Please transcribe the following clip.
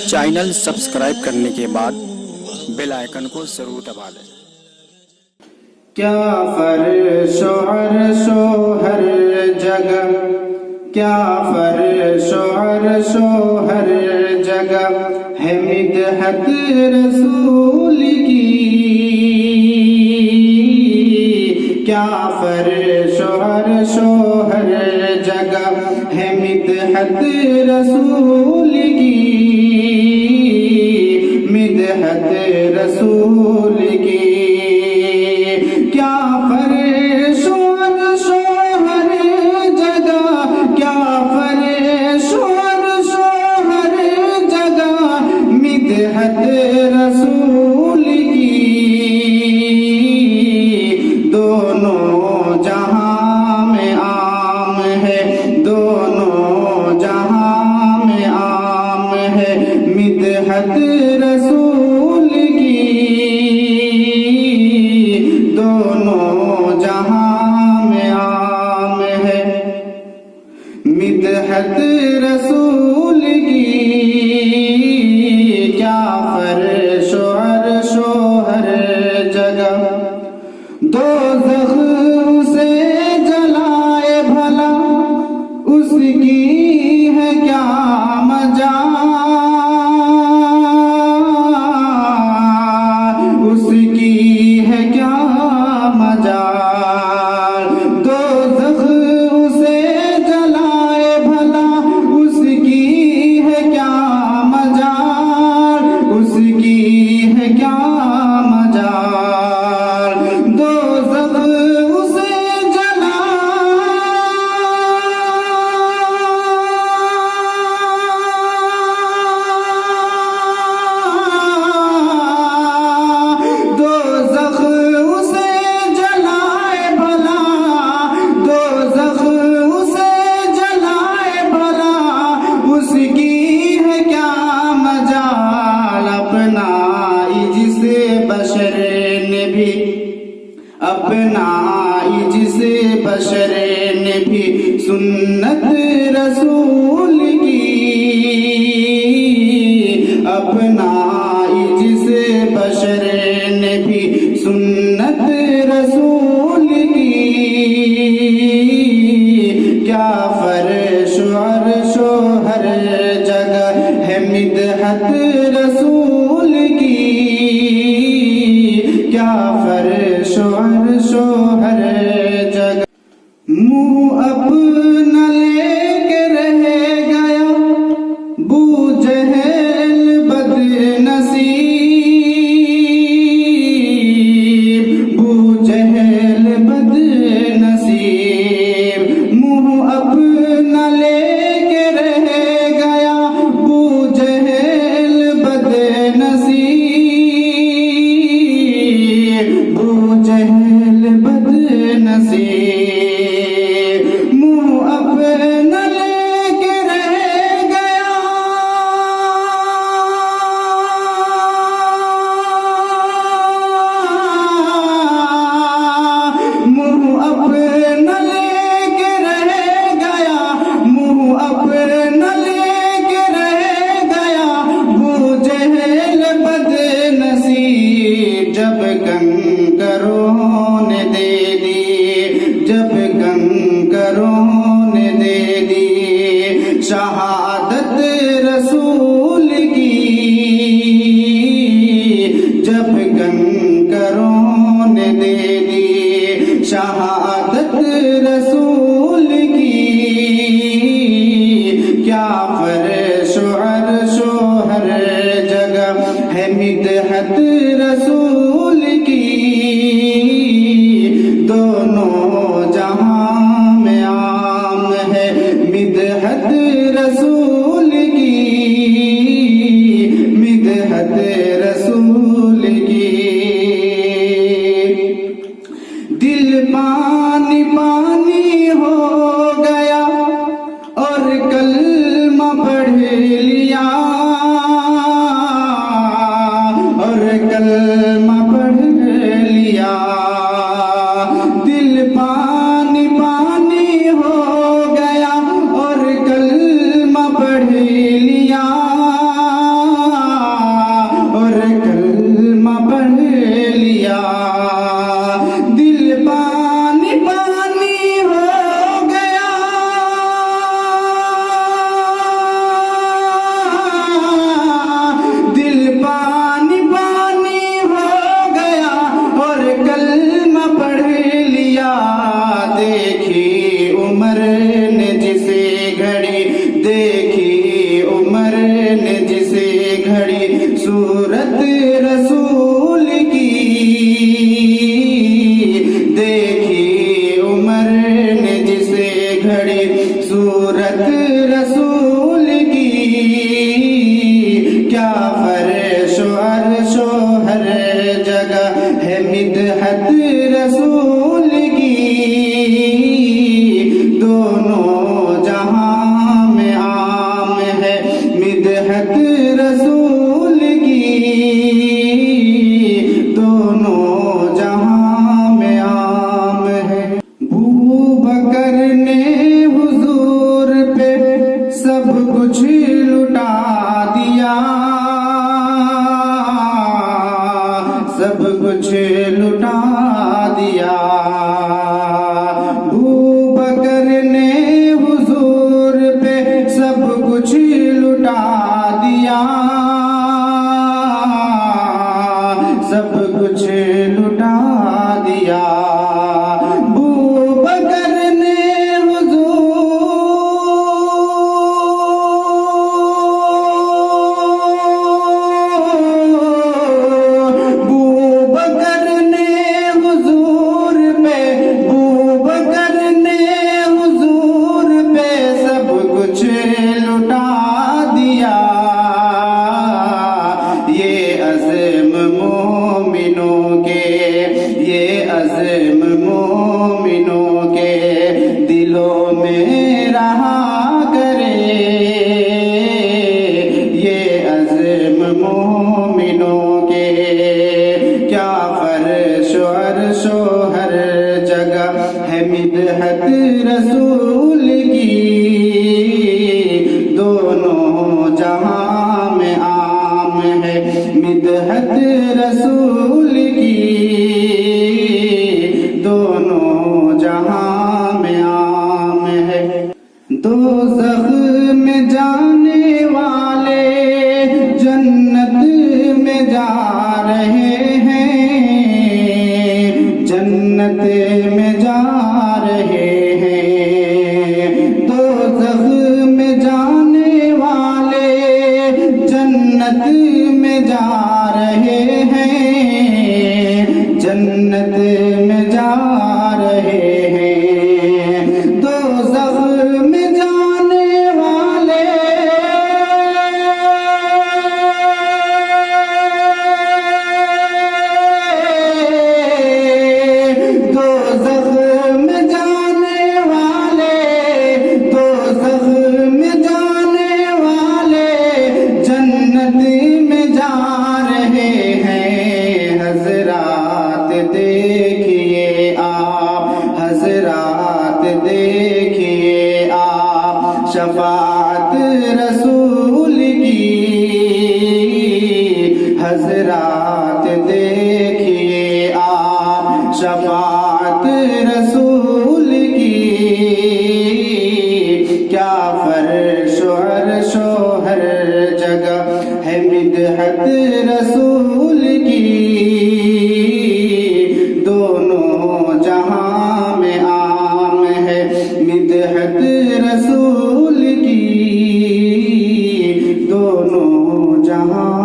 Channel subscribe करने के बाद बेल आइकन को जरूर दबा दें। क्या फर्शो अर्शो हर जगह, क्या फर्शो अर्शो हर जगह है मिदहत रसूल की। क्या फर्शो अर्शो हर जगह है मिदहत रसूल की, मिदहत रसूल की। क्या फर्शो अर्शो हर जगह, क्या फर्शो अर्शो हर जगह मिदहत रसूल की। दोनों जहां में आम है, दोनों जहां में आम है मिदहत रसूल की। दोनों जहां में आम है मिदहत रसूल की। क्या फर्शो अर्शो हर जगह दोज़ख उसे जलाए भला, उसकी है क्या मजाल, उसकी है क्या मजाल। दोज़ख उसे जलाए भला, उसकी है क्या मजाल, उसकी है क्या मजाल। दोज़ख उसे दोज़ख उसे जलाए भला, दोज़ख उसे जलाए भला, उसकी है क्या मजाल। अपनाई जिसे बशर ने भी, अपनाई जिसे बशर ने भी सुन्नत रसूल की। अपनाई जिसे बशर ने भी सुन्नत रसूल की। क्या फर्शो अर्शो हर जगह है मिदहत रसूल की। क्या फर्शो अर्शो हर जगह। मुँह अपना लेके रह गया बूजहल बदनसीब, बूजहल बदनसीब। मुँह अपना लेके रह गया बूजहल बदनसीब, बूजहल बदनसीब। मुँह अपना लेके रह गया, मुँह अपना लेके रह गया, मुँह अपना लेके रह गया बूजहल बदनसीब। जब कंकरों ने दे दी, जब कंकरों ने दे दी शहादत रसूल की। जब कंकरों ने दे दी शहादत रसूल की। क्या फर्शो अर्शो हर जगह है मिदहत रसूल की। दोनों जहां में आम है मिदहत रसूल की, मिदहत रसूल की। दिल पानी पानी हो गया और कलमा पढ़ घड़ी सूरत रसूल की, क्या फर्शो अर्शो हर जगह है मिदहत रसूल की। दोनों जहां में आम है मिदहत रसूल की, दोनों जहां में आम है। बू बकर ने हुजूर पे सब कुछ लुटा दिया, सब कुछ लुटा दिया। बू बकर ने हुजूर पे सब कुछ लुटा दिया, सब कुछ लुटा दिया। बू बकर ने बू बकर ने हुजूर पे, बू बकर ने हुजूर पे सब कुछ लुटा दिया। ये अज़्म मोमिनों के, ये अज़्म मोमिनों के दिलों में रहा करे। ये अज़्म मोमिनों के, क्या फर्शो अर्शो हर जगह है मिदहत रसूल की। दोनों जहां में आम है मिदहत रसूल की, दोनों जहां में आम है। दोज़ख में जाने वाले जन्नत में जा रहे हैं, जन्नत में जा रहे हैं। दोज़ख में जाने वाले जन्नत में जा रहे हैं, जन्नत में जा रहे हैं। दोज़ख में जाने वाले दोज़ख में जाने वाले, दोज़ख में जाने वाले जन्नत में जा रहे हैं। हज़रात देखिए आप, हज़रात देखिए आप शफ़ाअत रसूल की। हज़रात देखिए आप शफ़ाअत रसूल की, क्या फर्शो अर्शो हर जगह है मिदहत रसूल की। दोनों जहां में आम है मिदहत रसूल की, दोनों जहां